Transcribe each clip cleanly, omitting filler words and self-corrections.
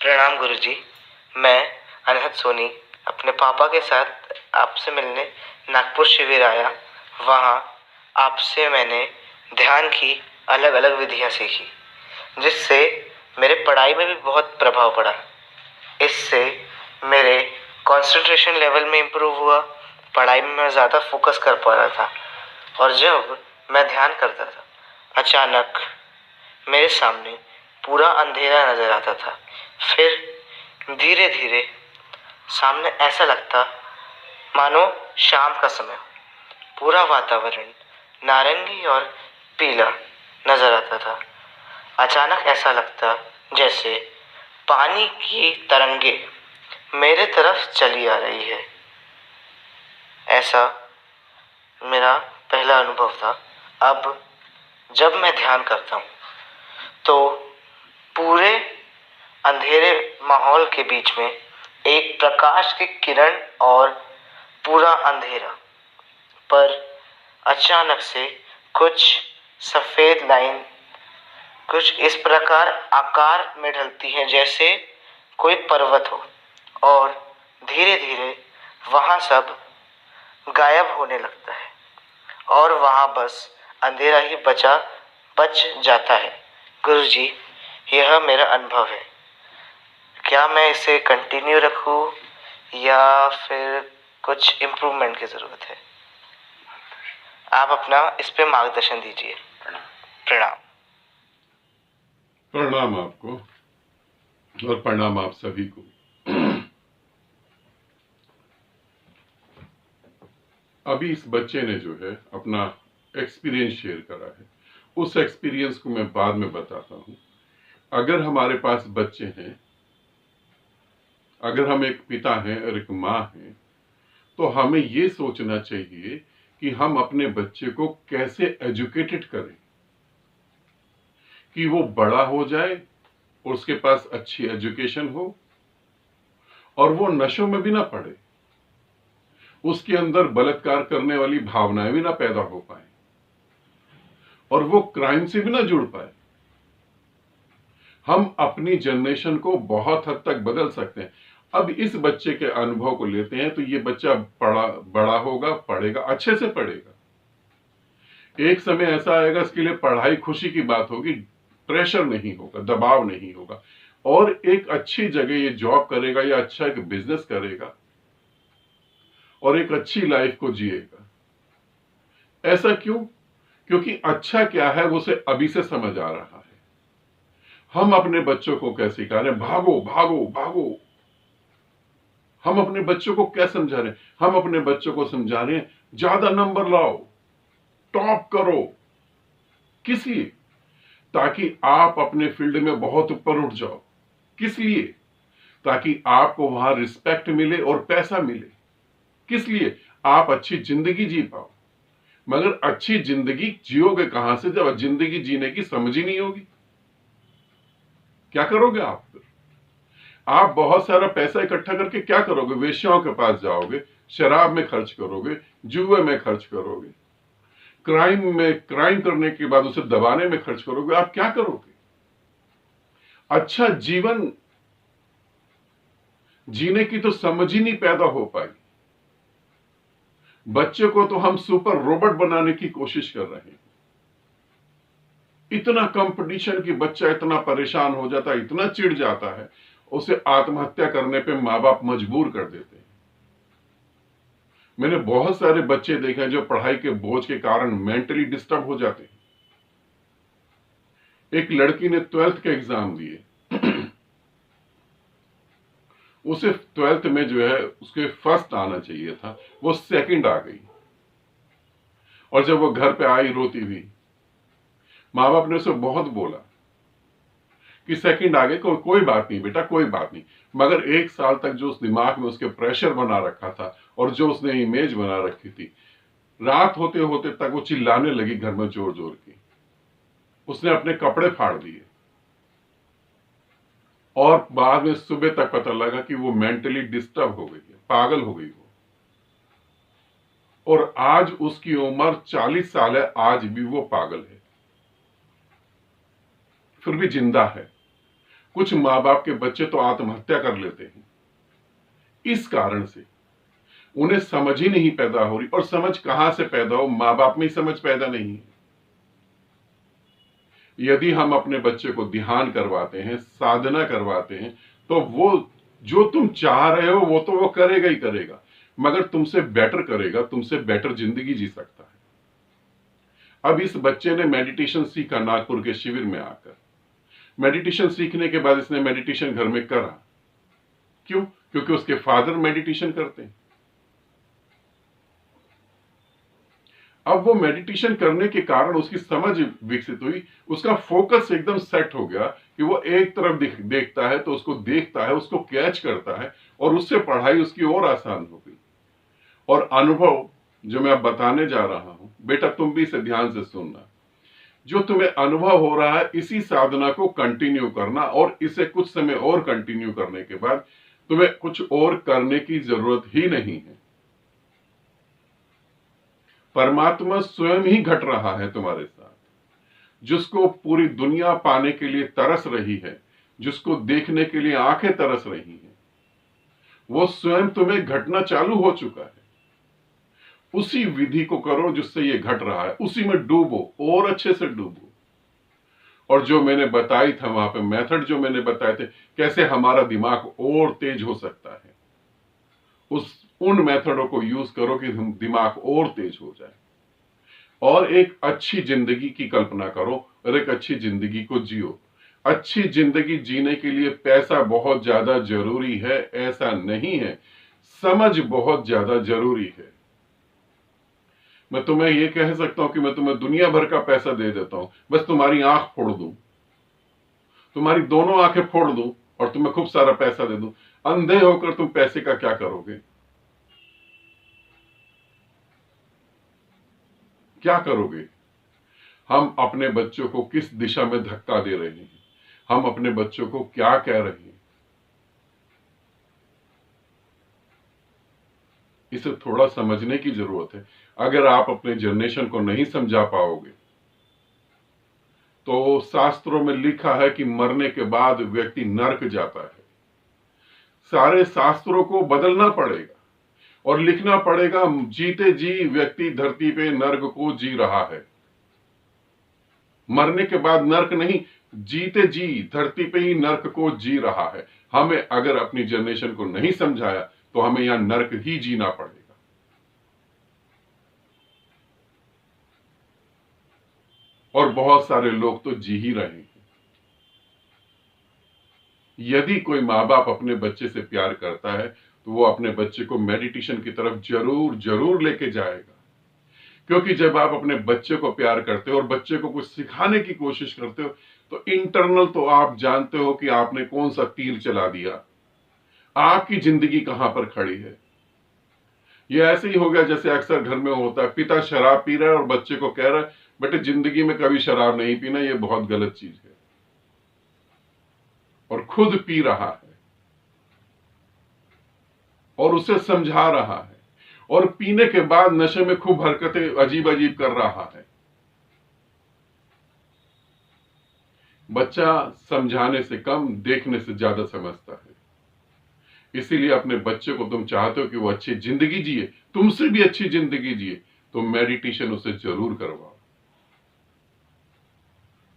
प्रणाम गुरुजी। मैं अनहद सोनी अपने पापा के साथ आपसे मिलने नागपुर शिविर आया। वहाँ आपसे मैंने ध्यान की अलग अलग विधियाँ सीखी, जिससे मेरे पढ़ाई में भी बहुत प्रभाव पड़ा। इससे मेरे कंसंट्रेशन लेवल में इम्प्रूव हुआ, पढ़ाई में मैं ज़्यादा फोकस कर पा रहा था। और जब मैं ध्यान करता था, अचानक मेरे सामने पूरा अंधेरा नजर आता था। फिर धीरे धीरे सामने ऐसा लगता मानो शाम का समय हो। पूरा वातावरण नारंगी और पीला नजर आता था। अचानक ऐसा लगता जैसे पानी की तरंगे मेरे तरफ चली आ रही है। ऐसा मेरा पहला अनुभव था। अब जब मैं ध्यान करता हूँ तो पूरे अंधेरे माहौल के बीच में एक प्रकाश की किरण और पूरा अंधेरा पर अचानक से कुछ सफेद लाइन कुछ इस प्रकार आकार में ढलती है जैसे कोई पर्वत हो, और धीरे धीरे वहाँ सब गायब होने लगता है और वहाँ बस अंधेरा ही बच जाता है। गुरुजी, यह मेरा अनुभव है। क्या मैं इसे कंटिन्यू रखूं या फिर कुछ इम्प्रूवमेंट की ज़रूरत है? आप अपना इस पे मार्गदर्शन दीजिए। प्रणाम। प्रणाम आपको और प्रणाम आप सभी को। अभी इस बच्चे ने जो है अपना एक्सपीरियंस शेयर करा है। उस एक्सपीरियंस को मैं बाद में बताता हूं। अगर हमारे पास बच्चे हैं, अगर हम एक पिता हैं और एक माँ हैं, तो हमें ये सोचना चाहिए कि हम अपने बच्चे को कैसे एजुकेटेड करें कि वो बड़ा हो जाए और उसके पास अच्छी एजुकेशन हो और वो नशों में भी ना पड़े, उसके अंदर बलात्कार करने वाली भावनाएं भी ना पैदा हो पाए और वो क्राइम से भी ना जुड़ पाए। हम अपनी जनरेशन को बहुत हद तक बदल सकते हैं। अब इस बच्चे के अनुभव को लेते हैं तो ये बच्चा बड़ा होगा, पढ़ेगा, अच्छे से पढ़ेगा। एक समय ऐसा आएगा इसके लिए पढ़ाई खुशी की बात होगी, प्रेशर नहीं होगा, दबाव नहीं होगा, और एक अच्छी जगह ये जॉब करेगा या अच्छा एक बिजनेस करेगा और एक अच्छी लाइफ को जिएगा। ऐसा क्यों? क्योंकि अच्छा क्या है वो उसे अभी से समझ आ रहा है। हम अपने बच्चों को क्या सिखा रहे हैं? भागो भागो भागो। हम अपने बच्चों को क्या समझा रहे हैं? हम अपने बच्चों को समझा रहे हैं ज्यादा नंबर लाओ, टॉप करो। किस लिए? ताकि आप अपने फील्ड में बहुत ऊपर उठ जाओ। किस लिए? ताकि आपको वहां रिस्पेक्ट मिले और पैसा मिले। किस लिए? आप अच्छी जिंदगी जी पाओ। मगर अच्छी जिंदगी जियोगे कहां से जब जिंदगी जीने की समझ ही नहीं होगी? क्या करोगे आप फिर? आप बहुत सारा पैसा इकट्ठा करके क्या करोगे? वेश्याओं के पास जाओगे, शराब में खर्च करोगे, जुए में खर्च करोगे, क्राइम करने के बाद उसे दबाने में खर्च करोगे। आप क्या करोगे? अच्छा जीवन जीने की तो समझ ही नहीं पैदा हो पाई। बच्चे को तो हम सुपर रोबोट बनाने की कोशिश कर रहे हैं। इतना कंपटीशन कि बच्चा इतना परेशान हो जाता है, इतना चिढ़ जाता है, उसे आत्महत्या करने पे माँ बाप मजबूर कर देते हैं। मैंने बहुत सारे बच्चे देखे हैं जो पढ़ाई के बोझ के कारण मेंटली डिस्टर्ब हो जाते हैं। एक लड़की ने 12th के एग्जाम दिए, उसे 12th में जो है उसके फर्स्ट आना चाहिए था, वो सेकंड आ गई। और जब वो घर पे आई रोती हुई, माँ बाप ने उसे बहुत बोला कि सेकंड आ गए, कोई बात नहीं बेटा, कोई बात नहीं। मगर एक साल तक जो उस दिमाग में उसके प्रेशर बना रखा था और जो उसने इमेज बना रखी थी, रात होते होते तक वो चिल्लाने लगी घर में जोर जोर की। उसने अपने कपड़े फाड़ दिए और बाद में सुबह तक पता लगा कि वो मेंटली डिस्टर्ब हो गई है, पागल हो गई वो। और आज उसकी उम्र 40 साल है, आज भी वो पागल है, फिर भी जिंदा है। कुछ माँ बाप के बच्चे तो आत्महत्या कर लेते हैं इस कारण से। उन्हें समझ ही नहीं पैदा हो रही, और समझ कहां से पैदा हो, माँ बाप में ही समझ पैदा नहीं है। यदि हम अपने बच्चे को ध्यान करवाते हैं, साधना करवाते हैं, तो वो जो तुम चाह रहे हो वो तो वो करेगा ही करेगा, मगर तुमसे बेटर करेगा, तुमसे बेटर जिंदगी जी सकता है। अब इस बच्चे ने मेडिटेशन सीखा नागपुर के शिविर में आकर। मेडिटेशन सीखने के बाद इसने मेडिटेशन घर में करा। क्यों? क्योंकि उसके फादर मेडिटेशन करते हैं। अब वो मेडिटेशन करने के कारण उसकी समझ विकसित हुई, उसका फोकस एकदम सेट हो गया कि वो एक तरफ देखता है तो उसको देखता है, उसको कैच करता है, और उससे पढ़ाई उसकी और आसान हो गई। और अनुभव जो मैं अब बताने जा रहा हूं, बेटा तुम भी इसे ध्यान से सुनना। जो तुम्हें अनुभव हो रहा है, इसी साधना को कंटिन्यू करना, और इसे कुछ समय और कंटिन्यू करने के बाद तुम्हें कुछ और करने की जरूरत ही नहीं है। परमात्मा स्वयं ही घट रहा है तुम्हारे साथ। जिसको पूरी दुनिया पाने के लिए तरस रही है, जिसको देखने के लिए आंखें तरस रही हैं, वो स्वयं तुम्हें घटना चालू हो चुका है। उसी विधि को करो जिससे ये घट रहा है, उसी में डूबो और अच्छे से डूबो। और जो मैंने बताई था वहां पे मेथड जो मैंने बताए थे, कैसे हमारा दिमाग और तेज हो सकता है, उन मेथडों को यूज करो कि हम दिमाग और तेज हो जाए, और एक अच्छी जिंदगी की कल्पना करो, और एक अच्छी जिंदगी को जियो। अच्छी जिंदगी जीने के लिए पैसा बहुत ज्यादा जरूरी है ऐसा नहीं है, समझ बहुत ज्यादा जरूरी है। मैं तुम्हें यह कह सकता हूं कि मैं तुम्हें दुनिया भर का पैसा दे देता हूं, बस तुम्हारी आंख फोड़ दूं, तुम्हारी दोनों आंखें फोड़ दूं, और तुम्हें खूब सारा पैसा दे दूं, अंधे होकर तुम पैसे का क्या करोगे? क्या करोगे? हम अपने बच्चों को किस दिशा में धक्का दे रहे हैं, हम अपने बच्चों को क्या कह रहे हैं, इसे थोड़ा समझने की जरूरत है। अगर आप अपने जनरेशन को नहीं समझा पाओगे, तो शास्त्रों में लिखा है कि मरने के बाद व्यक्ति नरक जाता है। सारे शास्त्रों को बदलना पड़ेगा और लिखना पड़ेगा, जीते जी व्यक्ति धरती पे नर्क को जी रहा है। मरने के बाद नर्क नहीं, जीते जी धरती पे ही नर्क को जी रहा है। हमें अगर अपनी जनरेशन को नहीं समझाया तो हमें यहां नर्क ही जीना पड़ेगा। और बहुत सारे लोग तो जी ही रहे हैं। यदि कोई माँ बाप अपने बच्चे से प्यार करता है तो वो अपने बच्चे को मेडिटेशन की तरफ जरूर जरूर लेके जाएगा। क्योंकि जब आप अपने बच्चे को प्यार करते हो और बच्चे को कुछ सिखाने की कोशिश करते हो, तो इंटरनल तो आप जानते हो कि आपने कौन सा तीर चला दिया, आपकी जिंदगी कहां पर खड़ी है। ये ऐसे ही हो गया जैसे अक्सर घर में होता है, पिता शराब पी रहा है और बच्चे को कह रहा है बेटे जिंदगी में कभी शराब नहीं पीना, ये बहुत गलत चीज है, और खुद पी रहा है और उसे समझा रहा है, और पीने के बाद नशे में खूब हरकतें अजीब अजीब कर रहा है। बच्चा समझाने से कम देखने से ज्यादा समझता है। इसीलिए अपने बच्चे को तुम चाहते हो कि वो अच्छी जिंदगी जिए, तुमसे भी अच्छी जिंदगी जिए, तो मेडिटेशन उसे जरूर करवाओ।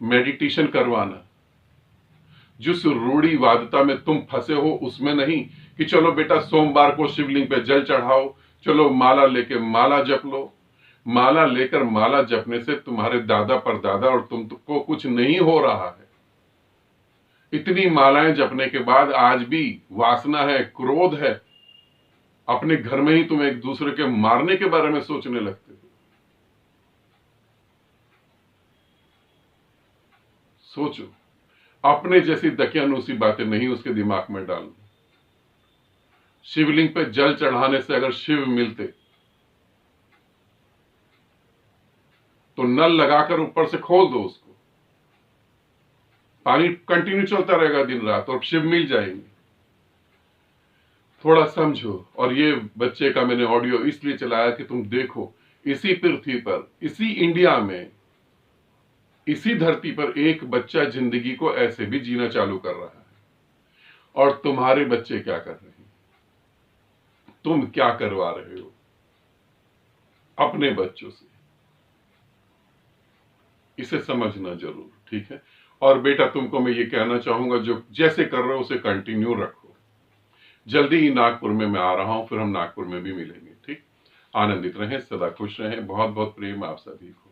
मेडिटेशन करवाना, जिस रूढ़िवादिता में तुम फंसे हो उसमें नहीं कि चलो बेटा सोमवार को शिवलिंग पे जल चढ़ाओ, चलो माला लेके माला जप लो। माला लेकर माला जपने से तुम्हारे दादा परदादा और तुमको कुछ नहीं हो रहा है। इतनी मालाएं जपने के बाद आज भी वासना है, क्रोध है, अपने घर में ही तुम एक दूसरे के मारने के बारे में सोचने लगते हो। सोचो, अपने जैसी दकियानूसी बातें नहीं उसके दिमाग में डालो। शिवलिंग पे जल चढ़ाने से अगर शिव मिलते तो नल लगाकर ऊपर से खोल दो उसको, पानी कंटिन्यू चलता रहेगा दिन रात और शिव मिल जाएंगे। थोड़ा समझो। और ये बच्चे का मैंने ऑडियो इसलिए चलाया कि तुम देखो, इसी पृथ्वी पर, इसी इंडिया में, इसी धरती पर एक बच्चा जिंदगी को ऐसे भी जीना चालू कर रहा है। और तुम्हारे बच्चे क्या कर रहे हैं, तुम क्या करवा रहे हो अपने बच्चों से, इसे समझना जरूर, ठीक है। और बेटा तुमको मैं ये कहना चाहूंगा, जो जैसे कर रहे हो उसे कंटिन्यू रखो। जल्दी ही नागपुर में मैं आ रहा हूं, फिर हम नागपुर में भी मिलेंगे, ठीक। आनंदित रहें, सदा खुश रहें, बहुत बहुत प्रेम आप सभी को।